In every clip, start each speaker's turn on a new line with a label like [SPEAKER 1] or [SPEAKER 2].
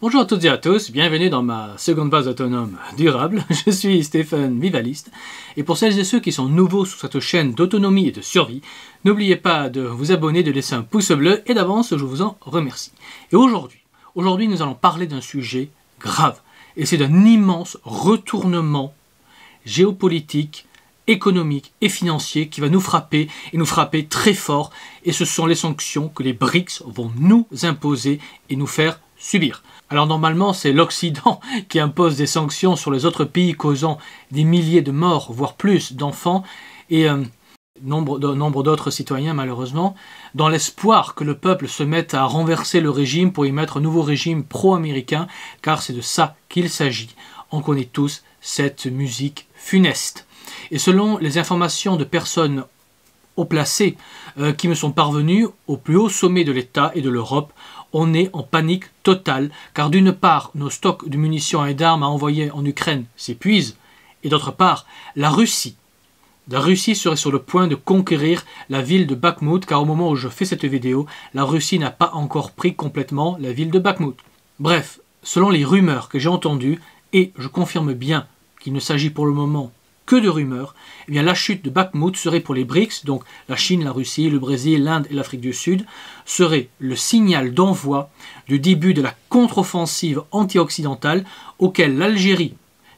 [SPEAKER 1] Bonjour à toutes et à tous, bienvenue dans ma seconde base autonome durable. Je suis Stéphane Vivaliste et pour celles et ceux qui sont nouveaux sur cette chaîne d'autonomie et de survie, n'oubliez pas de vous abonner, de laisser un pouce bleu et d'avance je vous en remercie. Et aujourd'hui nous allons parler d'un sujet grave et c'est d'un immense retournement géopolitique, économique et financier qui va nous frapper et nous frapper très fort et ce sont les sanctions que les BRICS vont nous imposer et nous faire subir. Alors normalement c'est l'Occident qui impose des sanctions sur les autres pays causant des milliers de morts, voire plus d'enfants et nombre d'autres citoyens malheureusement, dans l'espoir que le peuple se mette à renverser le régime pour y mettre un nouveau régime pro-américain, car c'est de ça qu'il s'agit. On connaît tous cette musique funeste. Et selon les informations de personnes haut placées qui me sont parvenues au plus haut sommet de l'État et de l'Europe, on est en panique totale, car d'une part, nos stocks de munitions et d'armes à envoyer en Ukraine s'épuisent, et d'autre part, la Russie serait sur le point de conquérir la ville de Bakhmout, car au moment où je fais cette vidéo, la Russie n'a pas encore pris complètement la ville de Bakhmout. Bref, selon les rumeurs que j'ai entendues, et je confirme bien qu'il ne s'agit pour le moment que de rumeurs, eh bien la chute de Bakhmout serait pour les BRICS, donc la Chine, la Russie, le Brésil, l'Inde et l'Afrique du Sud, serait le signal d'envoi du début de la contre-offensive anti-occidentale auquel l'Algérie,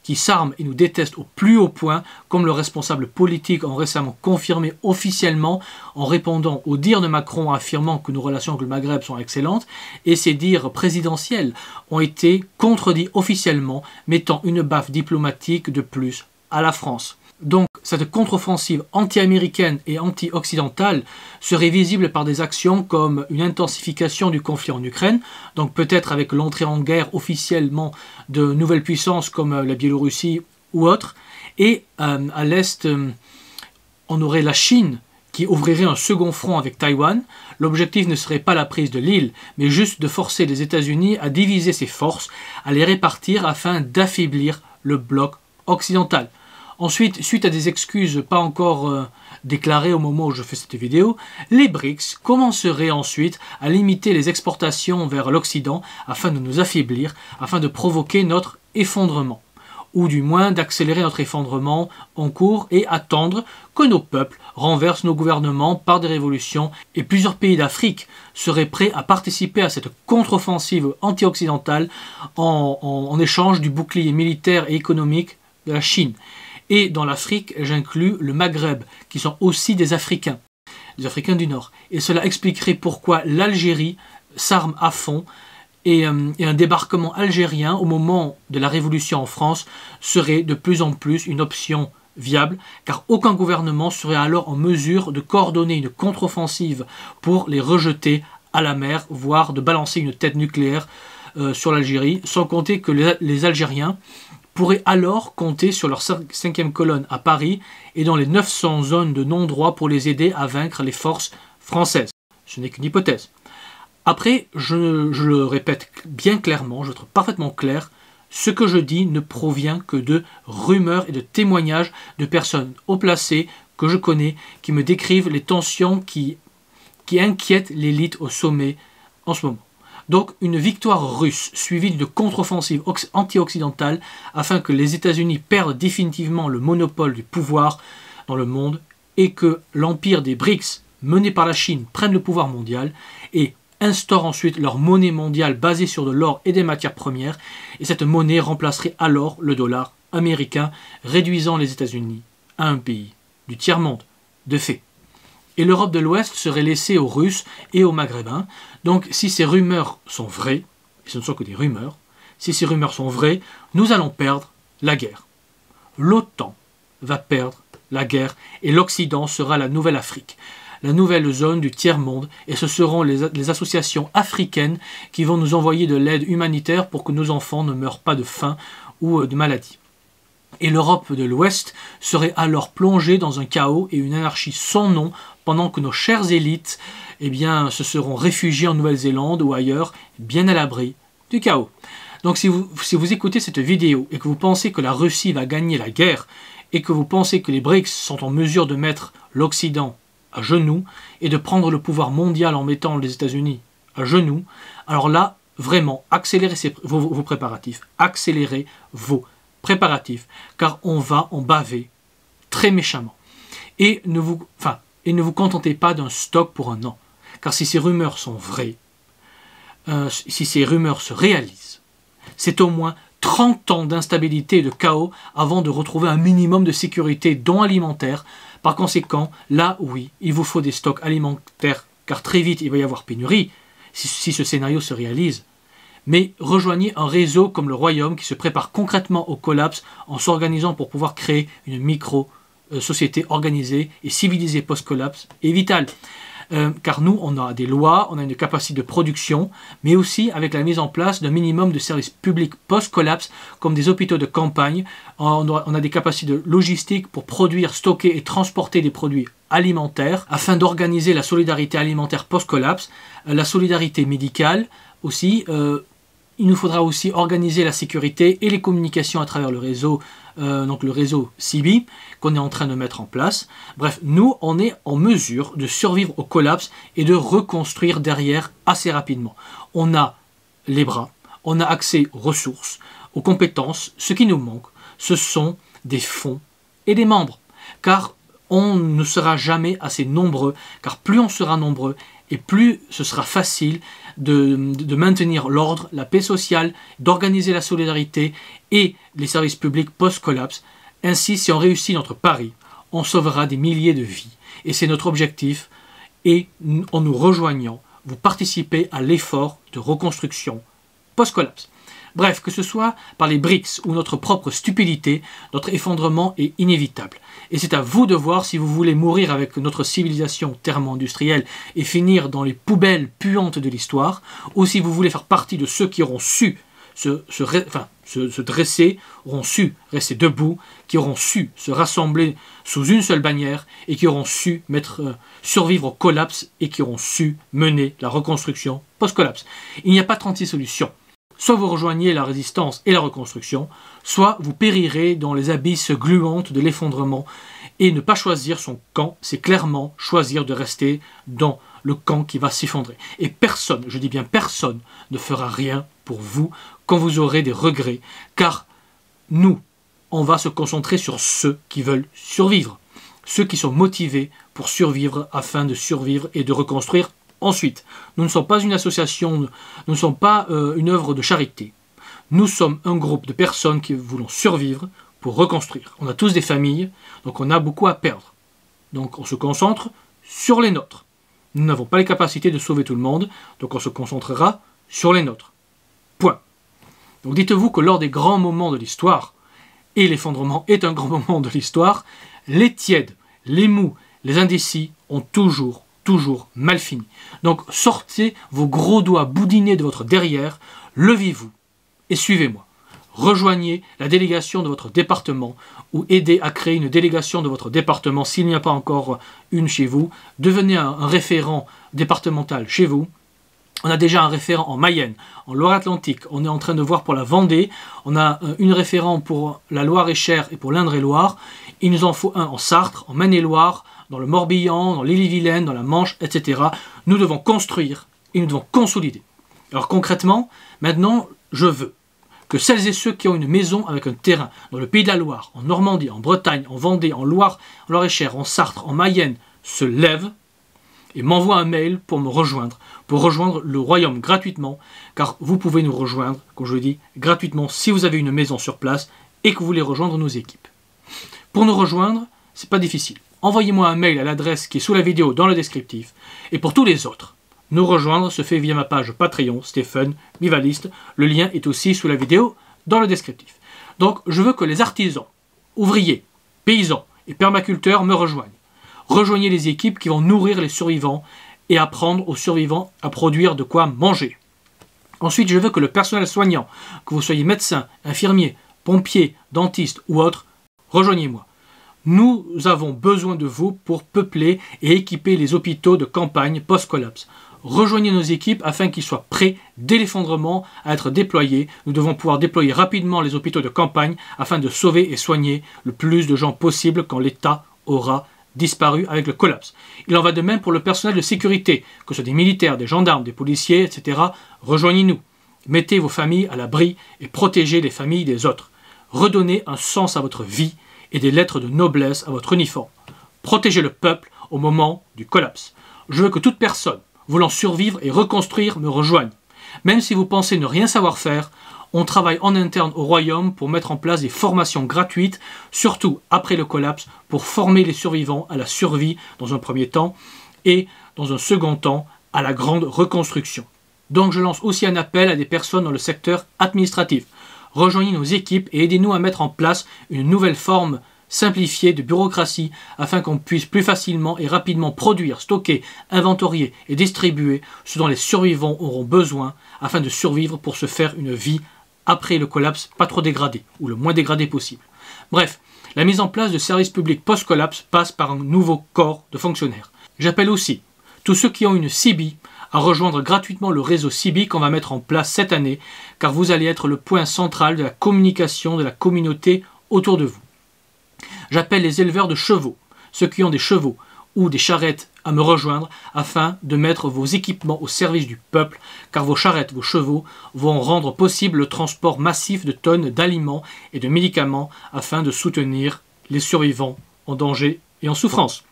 [SPEAKER 1] qui s'arme et nous déteste au plus haut point, comme le responsable politique ont récemment confirmé officiellement en répondant aux dires de Macron affirmant que nos relations avec le Maghreb sont excellentes, et ces dires présidentiels ont été contredits officiellement, mettant une baffe diplomatique de plus à la France. Donc cette contre-offensive anti-américaine et anti-occidentale serait visible par des actions comme une intensification du conflit en Ukraine, donc peut-être avec l'entrée en guerre officiellement de nouvelles puissances comme la Biélorussie ou autres, et à l'est on aurait la Chine qui ouvrirait un second front avec Taïwan. L'objectif ne serait pas la prise de l'île, mais juste de forcer les États-Unis à diviser ses forces, à les répartir afin d'affaiblir le bloc occidental. Ensuite, suite à des excuses pas encore déclarées au moment où je fais cette vidéo, les BRICS commenceraient ensuite à limiter les exportations vers l'Occident afin de nous affaiblir, afin de provoquer notre effondrement, ou du moins d'accélérer notre effondrement en cours et attendre que nos peuples renversent nos gouvernements par des révolutions et plusieurs pays d'Afrique seraient prêts à participer à cette contre-offensive anti-occidentale en échange du bouclier militaire et économique de la Chine. Et dans l'Afrique, j'inclus le Maghreb, qui sont aussi des Africains du Nord. Et cela expliquerait pourquoi l'Algérie s'arme à fond et un débarquement algérien au moment de la révolution en France serait de plus en plus une option viable, car aucun gouvernement serait alors en mesure de coordonner une contre-offensive pour les rejeter à la mer, voire de balancer une tête nucléaire sur l'Algérie, sans compter que les Algériens pourraient alors compter sur leur cinquième colonne à Paris et dans les 900 zones de non-droit pour les aider à vaincre les forces françaises. Ce n'est qu'une hypothèse. Après, je le répète bien clairement, je trouve parfaitement clair, ce que je dis ne provient que de rumeurs et de témoignages de personnes haut placées que je connais, qui me décrivent les tensions qui inquiètent l'élite au sommet en ce moment. Donc une victoire russe suivie d'une contre-offensive anti-occidentale afin que les États-Unis perdent définitivement le monopole du pouvoir dans le monde et que l'empire des BRICS mené par la Chine prenne le pouvoir mondial et instaure ensuite leur monnaie mondiale basée sur de l'or et des matières premières, et cette monnaie remplacerait alors le dollar américain, réduisant les États-Unis à un pays du tiers-monde, de fait. Et l'Europe de l'Ouest serait laissée aux Russes et aux Maghrébins. Donc si ces rumeurs sont vraies, et ce ne sont que des rumeurs, si ces rumeurs sont vraies, nous allons perdre la guerre. L'OTAN va perdre la guerre et l'Occident sera la nouvelle Afrique, la nouvelle zone du tiers-monde, et ce seront les associations africaines qui vont nous envoyer de l'aide humanitaire pour que nos enfants ne meurent pas de faim ou de maladie. Et l'Europe de l'Ouest serait alors plongée dans un chaos et une anarchie sans nom, pendant que nos chères élites se seront réfugiées en Nouvelle-Zélande ou ailleurs, bien à l'abri du chaos. Donc si vous écoutez cette vidéo et que vous pensez que la Russie va gagner la guerre, et que vous pensez que les BRICS sont en mesure de mettre l'Occident à genoux, et de prendre le pouvoir mondial en mettant les États-Unis à genoux, alors là, vraiment accélérer vos préparatifs, accélérez vos préparatifs, car on va en baver très méchamment. Et ne vous contentez pas d'un stock pour un an, car si ces rumeurs sont vraies, si ces rumeurs se réalisent, c'est au moins 30 ans d'instabilité et de chaos avant de retrouver un minimum de sécurité, dont alimentaire. Par conséquent, là, oui, il vous faut des stocks alimentaires, car très vite, il va y avoir pénurie, si ce scénario se réalise. Mais rejoignez un réseau comme le Royaume qui se prépare concrètement au collapse en s'organisant pour pouvoir créer une micro-société organisée et civilisée post-collapse est vital. Car nous, on a des lois, on a une capacité de production, mais aussi avec la mise en place d'un minimum de services publics post-collapse, comme des hôpitaux de campagne, on a des capacités de logistique pour produire, stocker et transporter des produits alimentaires, afin d'organiser la solidarité alimentaire post-collapse, la solidarité médicale aussi. Il nous faudra aussi organiser la sécurité et les communications à travers le réseau, donc le réseau CIBI, qu'on est en train de mettre en place. Bref, nous, on est en mesure de survivre au collapse et de reconstruire derrière assez rapidement. On a les bras, on a accès aux ressources, aux compétences. Ce qui nous manque, ce sont des fonds et des membres. Car on ne sera jamais assez nombreux, car plus on sera nombreux, et plus ce sera facile de maintenir l'ordre, la paix sociale, d'organiser la solidarité et les services publics post-collapse. Ainsi, si on réussit notre pari, on sauvera des milliers de vies. Et c'est notre objectif. Et en nous rejoignant, vous participez à l'effort de reconstruction post-collapse. Bref, que ce soit par les BRICS ou notre propre stupidité, notre effondrement est inévitable. Et c'est à vous de voir si vous voulez mourir avec notre civilisation thermo-industrielle et finir dans les poubelles puantes de l'histoire, ou si vous voulez faire partie de ceux qui auront su se dresser, auront su rester debout, qui auront su se rassembler sous une seule bannière et qui auront su survivre au collapse et qui auront su mener la reconstruction post-collapse. Il n'y a pas 36 solutions. Soit vous rejoignez la résistance et la reconstruction, soit vous périrez dans les abysses gluantes de l'effondrement. Et ne pas choisir son camp, c'est clairement choisir de rester dans le camp qui va s'effondrer. Et personne, je dis bien personne, ne fera rien pour vous quand vous aurez des regrets. Car nous, on va se concentrer sur ceux qui veulent survivre. Ceux qui sont motivés pour survivre afin de survivre et de reconstruire. Ensuite, nous ne sommes pas une association, nous ne sommes pas une œuvre de charité. Nous sommes un groupe de personnes qui voulons survivre pour reconstruire. On a tous des familles, donc on a beaucoup à perdre. Donc on se concentre sur les nôtres. Nous n'avons pas les capacités de sauver tout le monde, donc on se concentrera sur les nôtres. Point. Donc dites-vous que lors des grands moments de l'histoire, et l'effondrement est un grand moment de l'histoire, les tièdes, les mous, les indécis ont toujours mal fini. Donc sortez vos gros doigts boudinés de votre derrière, levez-vous et suivez-moi. Rejoignez la délégation de votre département ou aidez à créer une délégation de votre département s'il n'y a pas encore une chez vous. Devenez un référent départemental chez vous. On a déjà un référent en Mayenne, en Loire-Atlantique. On est en train de voir pour la Vendée. On a une référent pour la Loire-et-Cher et pour l'Indre-et-Loire. Il nous en faut un en Sarthe, en Maine-et-Loire, dans le Morbihan, dans l'Ille-et-Vilaine, dans la Manche, etc. Nous devons construire et nous devons consolider. Alors concrètement, maintenant, je veux que celles et ceux qui ont une maison avec un terrain dans le Pays de la Loire, en Normandie, en Bretagne, en Vendée, en Loire, en Loire-et-Cher, en Sarthe, en Mayenne, se lèvent et m'envoient un mail pour me rejoindre, pour rejoindre le Royaume gratuitement, car vous pouvez nous rejoindre, comme je le dis, gratuitement si vous avez une maison sur place et que vous voulez rejoindre nos équipes. Pour nous rejoindre, c'est pas difficile. Envoyez-moi un mail à l'adresse qui est sous la vidéo dans le descriptif. Et pour tous les autres, nous rejoindre se fait via ma page Patreon, Stephen Vivaliste. Le lien est aussi sous la vidéo dans le descriptif. Donc, je veux que les artisans, ouvriers, paysans et permaculteurs me rejoignent. Rejoignez les équipes qui vont nourrir les survivants et apprendre aux survivants à produire de quoi manger. Ensuite, je veux que le personnel soignant, que vous soyez médecin, infirmier, pompier, dentiste ou autre, rejoignez-moi. Nous avons besoin de vous pour peupler et équiper les hôpitaux de campagne post-collapse. Rejoignez nos équipes afin qu'ils soient prêts dès l'effondrement à être déployés. Nous devons pouvoir déployer rapidement les hôpitaux de campagne afin de sauver et soigner le plus de gens possible quand l'État aura disparu avec le collapse. Il en va de même pour le personnel de sécurité, que ce soit des militaires, des gendarmes, des policiers, etc. Rejoignez-nous. Mettez vos familles à l'abri et protégez les familles des autres. Redonnez un sens à votre vie et des lettres de noblesse à votre uniforme. Protégez le peuple au moment du collapse. Je veux que toute personne voulant survivre et reconstruire me rejoigne. Même si vous pensez ne rien savoir faire, on travaille en interne au royaume pour mettre en place des formations gratuites, surtout après le collapse, pour former les survivants à la survie dans un premier temps et dans un second temps à la grande reconstruction. Donc je lance aussi un appel à des personnes dans le secteur administratif. Rejoignez nos équipes et aidez-nous à mettre en place une nouvelle forme simplifiée de bureaucratie afin qu'on puisse plus facilement et rapidement produire, stocker, inventorier et distribuer ce dont les survivants auront besoin afin de survivre pour se faire une vie après le collapse pas trop dégradé ou le moins dégradé possible. Bref, la mise en place de services publics post-collapse passe par un nouveau corps de fonctionnaires. J'appelle aussi tous ceux qui ont une CIBI à rejoindre gratuitement le réseau CIBI qu'on va mettre en place cette année, car vous allez être le point central de la communication de la communauté autour de vous. J'appelle les éleveurs de chevaux, ceux qui ont des chevaux ou des charrettes à me rejoindre afin de mettre vos équipements au service du peuple, car vos charrettes, vos chevaux vont rendre possible le transport massif de tonnes d'aliments et de médicaments afin de soutenir les survivants en danger et en souffrance.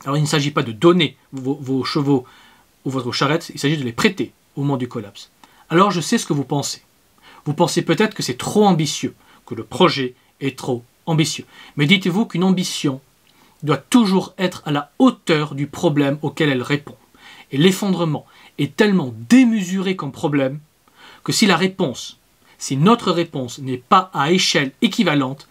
[SPEAKER 1] Alors il ne s'agit pas de donner vos chevaux ou votre charrette, il s'agit de les prêter au moment du collapse. Alors je sais ce que vous pensez. Vous pensez peut-être que c'est trop ambitieux, que le projet est trop ambitieux. Mais dites-vous qu'une ambition doit toujours être à la hauteur du problème auquel elle répond. Et l'effondrement est tellement démesuré comme problème que si notre réponse n'est pas à échelle équivalente,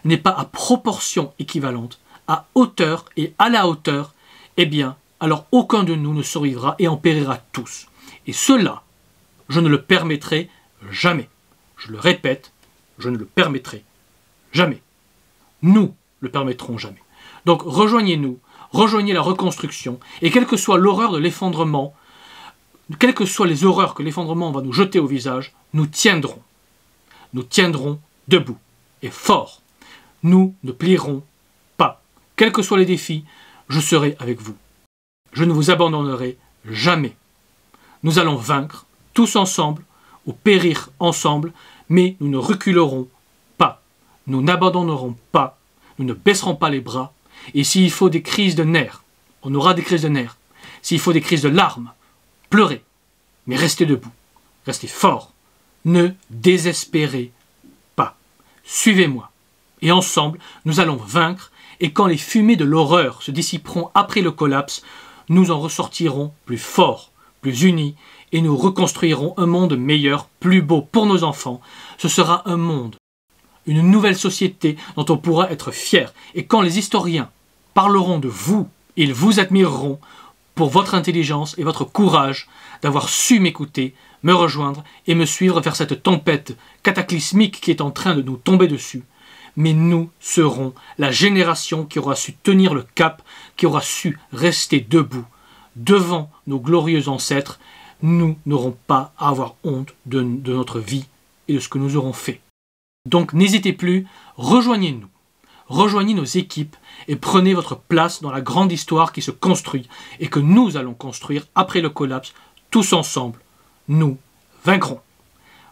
[SPEAKER 1] n'est pas à proportion équivalente, à hauteur et à la hauteur, eh bien, alors aucun de nous ne survivra et en périra tous. Et cela, je ne le permettrai jamais. Je le répète, je ne le permettrai jamais. Nous le permettrons jamais. Donc rejoignez-nous, rejoignez la reconstruction, et quelle que soit l'horreur de l'effondrement, quelles que soient les horreurs que l'effondrement va nous jeter au visage, nous tiendrons. Nous tiendrons debout et fort. Nous ne plierons pas. Quels que soient les défis, je serai avec vous. Je ne vous abandonnerai jamais. Nous allons vaincre, tous ensemble, ou périr ensemble, mais nous ne reculerons pas. Nous n'abandonnerons pas. Nous ne baisserons pas les bras. Et s'il faut des crises de nerfs, on aura des crises de nerfs. S'il faut des crises de larmes, pleurez. Mais restez debout. Restez forts. Ne désespérez pas. Suivez-moi. Et ensemble, nous allons vaincre. Et quand les fumées de l'horreur se dissiperont après le collapse, nous en ressortirons plus forts, plus unis, et nous reconstruirons un monde meilleur, plus beau pour nos enfants. Ce sera un monde, une nouvelle société dont on pourra être fier. Et quand les historiens parleront de vous, ils vous admireront pour votre intelligence et votre courage d'avoir su m'écouter, me rejoindre et me suivre vers cette tempête cataclysmique qui est en train de nous tomber dessus. Mais nous serons la génération qui aura su tenir le cap, qui aura su rester debout. Devant nos glorieux ancêtres, nous n'aurons pas à avoir honte de notre vie et de ce que nous aurons fait. Donc n'hésitez plus, rejoignez-nous, rejoignez nos équipes et prenez votre place dans la grande histoire qui se construit et que nous allons construire après le collapse, tous ensemble. Nous vaincrons.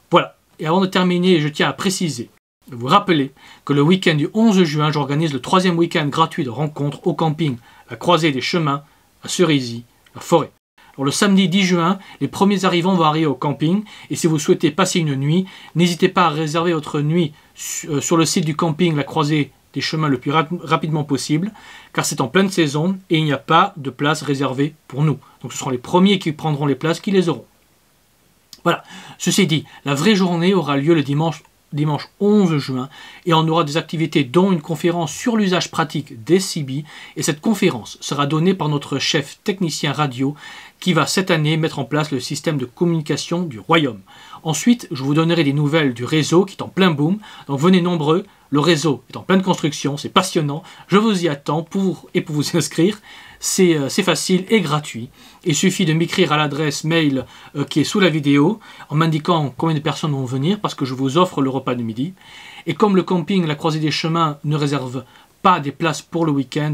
[SPEAKER 1] Voilà, et avant de terminer, je tiens à préciser, vous rappelez que le week-end du 11 juin, j'organise le 3e week-end gratuit de rencontres au camping La Croisée des Chemins à Cerisy, la forêt. Alors, le samedi 10 juin, les premiers arrivants vont arriver au camping et si vous souhaitez passer une nuit, n'hésitez pas à réserver votre nuit sur le site du camping La Croisée des Chemins le plus rapidement possible car c'est en pleine saison et il n'y a pas de place réservée pour nous. Donc ce seront les premiers qui prendront les places qui les auront. Voilà. Ceci dit, la vraie journée aura lieu le dimanche 11 juin et on aura des activités dont une conférence sur l'usage pratique des CIBI et cette conférence sera donnée par notre chef technicien radio qui va cette année mettre en place le système de communication du royaume. Ensuite, je vous donnerai des nouvelles du réseau qui est en plein boom, donc venez nombreux, le réseau est en pleine construction, c'est passionnant, je vous y attends pour vous inscrire. C'est facile et gratuit. Il suffit de m'écrire à l'adresse mail qui est sous la vidéo en m'indiquant combien de personnes vont venir parce que je vous offre le repas de midi. Et comme le camping La Croisée des Chemins ne réserve pas des places pour le week-end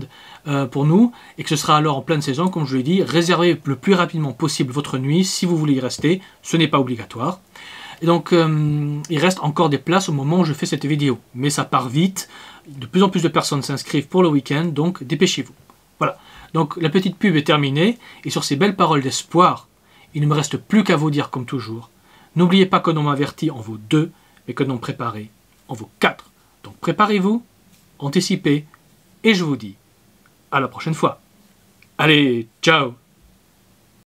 [SPEAKER 1] pour nous et que ce sera alors en pleine saison, comme je l'ai dit, réservez le plus rapidement possible votre nuit si vous voulez y rester. Ce n'est pas obligatoire. Et donc, il reste encore des places au moment où je fais cette vidéo. Mais ça part vite. De plus en plus de personnes s'inscrivent pour le week-end, donc dépêchez-vous. Voilà. Donc, la petite pub est terminée. Et sur ces belles paroles d'espoir, il ne me reste plus qu'à vous dire comme toujours. N'oubliez pas que l'on m'avertit en vaut 2, mais que l'on préparé en vaut 4. Donc, préparez-vous, anticipez, et je vous dis à la prochaine fois. Allez, ciao!